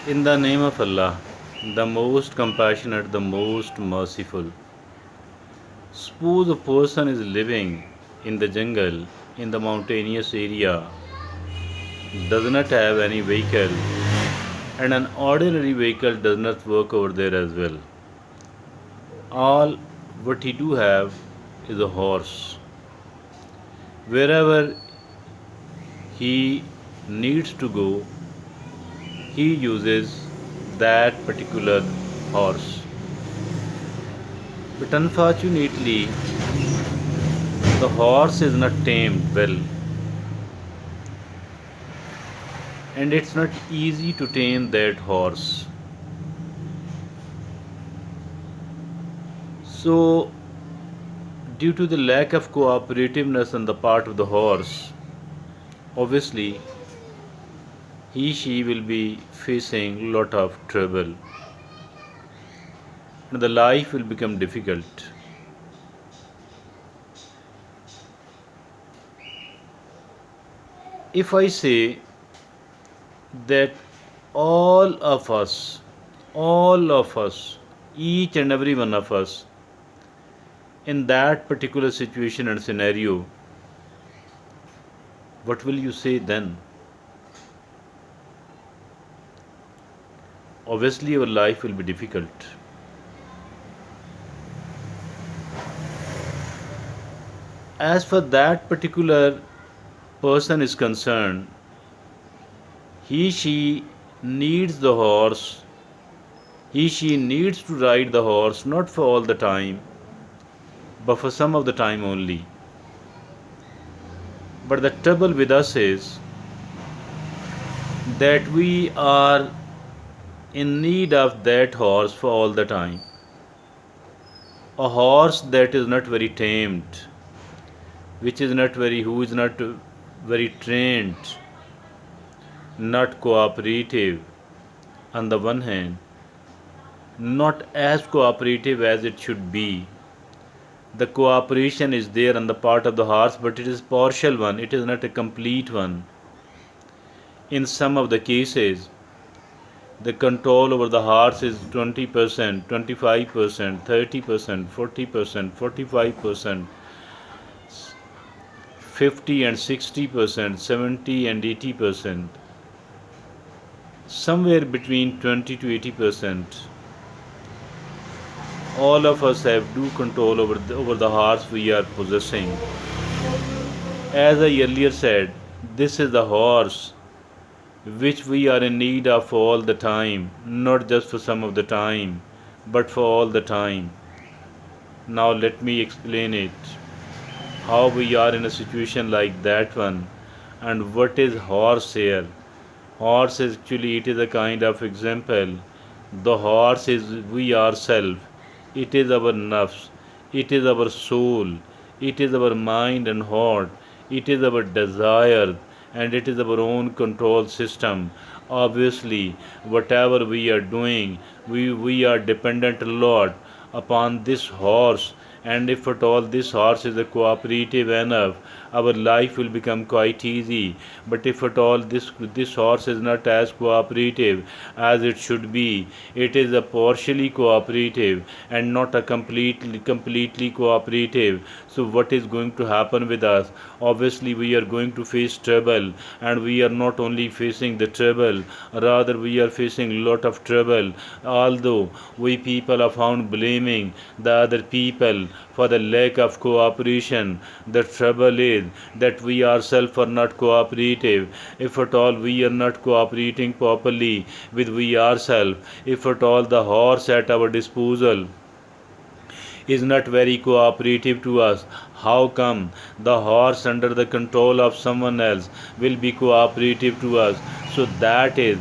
In the name of Allah, the most compassionate, the most merciful. Suppose a person is living in the jungle, in the mountainous area, does not have any vehicle, and an ordinary vehicle does not work over there as well. All what he do have is a horse. Wherever he needs to go, he uses that particular horse. But unfortunately, the horse is not tamed well, and it's not easy to tame that horse. So, due to the lack of cooperativeness on the part of the horse, obviously she will be facing lot of trouble, and the life will become difficult. If I say that all of us, all of us, each and every one of us, in that particular situation and scenario, what will you say then? Obviously, our life will be difficult. As for that particular person is concerned, she needs the horse. She needs to ride the horse not for all the time, but for some of the time only. But the trouble with us is that we are in need of that horse for all the time. A horse that is not very tamed, who is not very trained, not cooperative on the one hand, not as cooperative as it should be. The cooperation is there on the part of the horse, but it is partial one, it is not a complete one. In some of the cases, the control over the horse is 20%, 25%, 30%, 40%, 45%, 50 and 60%, 70 and 80%, somewhere between 20 to 80%. All of us have due control over the horse we are possessing. As I earlier said, this is the horse which we are in need of all the time, not just for some of the time, but for all the time. Now let me explain it. How we are in a situation like that one, and what is horse here. Horse is actually, it is a kind of example. The horse is we ourselves. It is our nafs. It is our soul. It is our mind and heart. It is our desire, and it is our own control system. Obviously, whatever we are doing, we are dependent a lot upon this horse, and if at all this horse is a cooperative enough, our life will become quite easy. But if at all this horse is not as cooperative as it should be, it is a partially cooperative and not a completely cooperative. So what is going to happen with us? Obviously we are going to face trouble, and we are not only facing the trouble, rather we are facing a lot of trouble. Although we people are found blaming the other people for the lack of cooperation, the trouble is that we ourselves are not cooperative. If at all we are not cooperating properly with we ourselves, if at all the horse at our disposal is not very cooperative to us, how come the horse under the control of someone else will be cooperative to us? So that is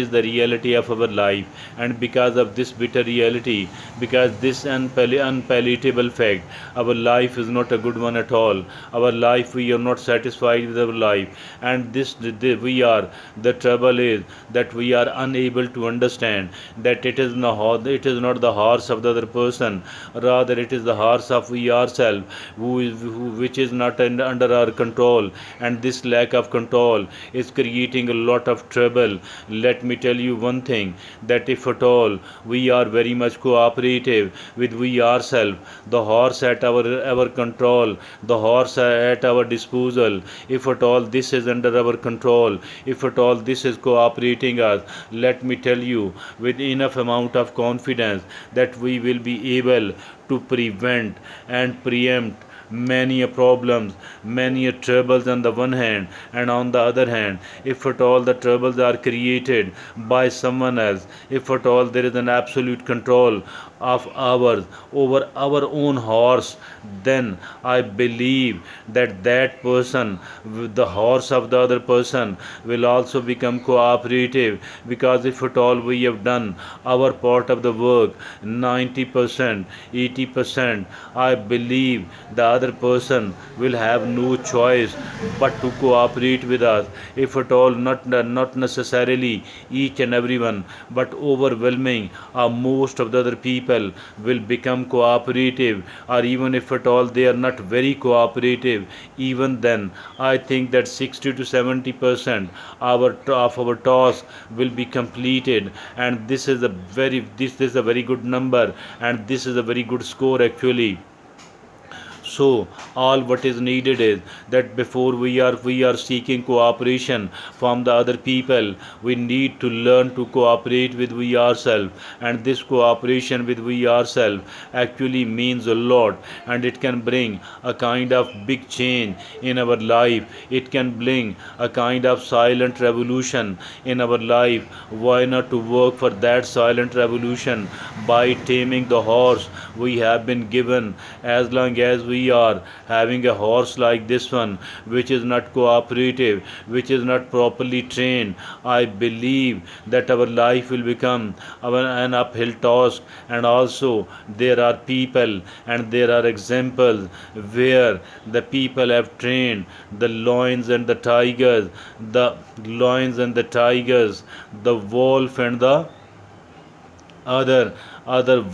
the reality of our life. And because of this bitter reality, because this unpalatable fact, our life is not a good one at all. Our life, we are not satisfied with our life, and we are, the trouble is that we are unable to understand that it is not the horse of the other person, rather it is the horse of we ourselves, which is not under our control. And this lack of control is creating a lot of trouble. Let me tell you one thing, that if at all we are very much cooperative with we ourselves, the horse at our control, the horse at our disposal, if at all this is under our control, if at all this is cooperating us, let me tell you with enough amount of confidence that we will be able to prevent and preempt many a problems, many a troubles on the one hand, and on the other hand, if at all the troubles are created by someone else, if at all there is an absolute control of ours over our own horse, then I believe that that person, the horse of the other person, will also become cooperative, because if at all we have done our part of the work 90%, 80%, I believe the other person will have no choice but to cooperate with us. If at all not necessarily each and everyone, but overwhelming most of the other people will become cooperative, or even if at all they are not very cooperative, even then I think that 60 to 70% of our task will be completed, and this is a very good number, and this is a very good score actually. So all what is needed is that before we are seeking cooperation from the other people, we need to learn to cooperate with we ourselves, and this cooperation with we ourselves actually means a lot, and it can bring a kind of big change in our life. It can bring a kind of silent revolution in our life. Why not to work for that silent revolution by taming the horse we have been given? As long as we are having a horse like this one, which is not cooperative, which is not properly trained, I believe that our life will become an uphill task. And also there are people and there are examples where the people have trained the lions and the tigers, the lions and the tigers, the wolf and the other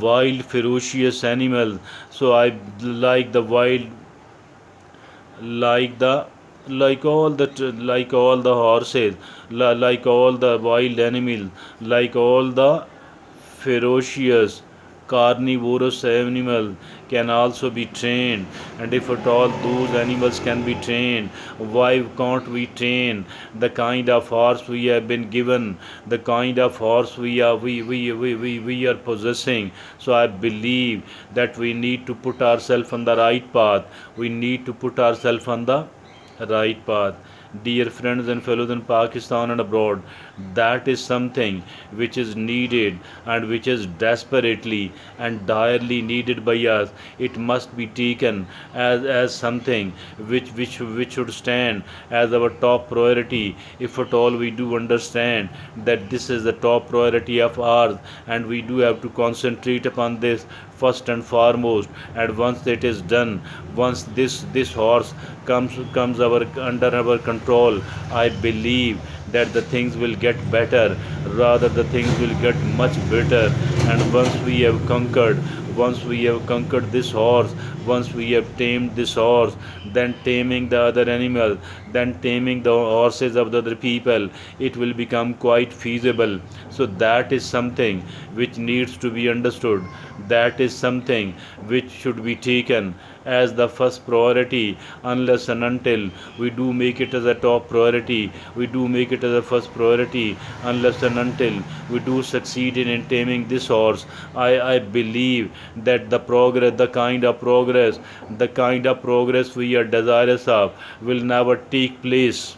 wild ferocious animals. So I like the wild, like the like all the horses, like all the wild animals, like all the ferocious carnivorous animal can also be trained. And if at all those animals can be trained, why can't we train the kind of horse we have been given, the kind of horse we are possessing? So I believe that we need to put ourselves on the right path, we need to put ourselves on the right path. Dear friends and fellows in Pakistan and abroad, that is something which is needed and which is desperately and direly needed by us. It must be taken as something which should stand as our top priority. If at all we do understand that this is the top priority of ours, and we do have to concentrate upon this first and foremost. And once it is done, once this horse comes our under our control, I believe that the things will get better, rather the things will get much better. And once we have conquered this horse, once we have tamed this horse, then taming the other animal, then taming the horses of the other people, it will become quite feasible. So that is something which needs to be understood, that is something which should be taken as the first priority. Unless and until we do make it as a top priority, we do make it as a first priority, unless and until we do succeed in taming this horse, I believe that the kind of progress we are desirous of will never take place.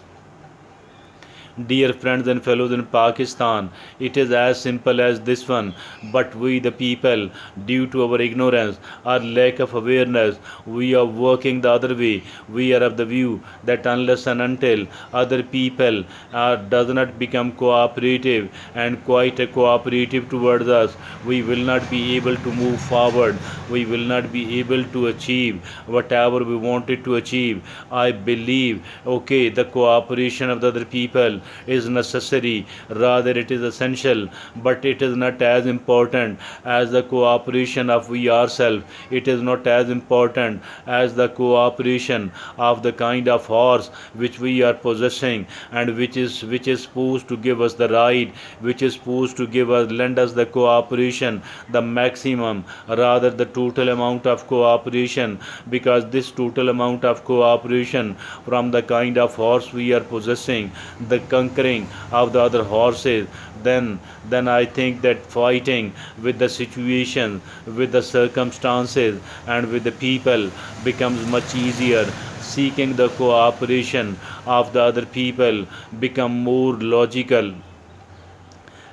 Dear friends and fellows in Pakistan, it is as simple as this one. But we, the people, due to our ignorance, our lack of awareness, we are working the other way. We are of the view that unless and until other people does not become cooperative and quite a cooperative towards us, we will not be able to move forward. We will not be able to achieve whatever we wanted to achieve. I believe, okay, the cooperation of the other people is necessary, rather it is essential, but it is not as important as the cooperation of we ourselves. It is not as important as the cooperation of the kind of horse which we are possessing, and which is supposed to give us the ride, which is supposed to give us lend us the cooperation, the maximum, rather the total amount of cooperation, because this total amount of cooperation from the kind of horse we are possessing, the conquering of the other horses, then I think that fighting with the situation, with the circumstances, and with the people becomes much easier. Seeking the cooperation of the other people become more logical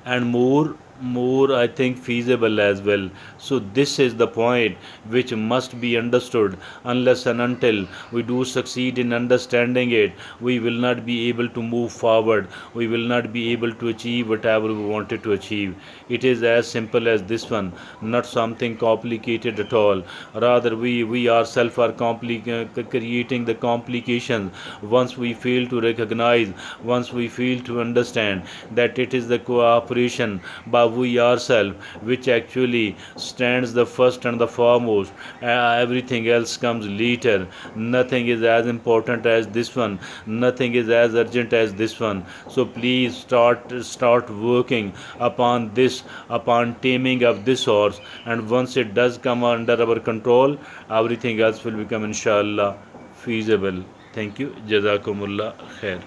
and more I think feasible as well. So this is the point which must be understood. Unless and until we do succeed in understanding it, we will not be able to move forward, we will not be able to achieve whatever we wanted to achieve. It is as simple as this one, not something complicated at all. Rather we ourselves are creating the complications once we fail to recognize, once we fail to understand that it is the cooperation by we ourselves which actually stands the first and the foremost. Everything else comes later. Nothing is as important as this one, nothing is as urgent as this one. So please start working upon this, upon taming of this horse, and once it does come under our control, everything else will become inshallah feasible. Thank you. Jazakumullah khair.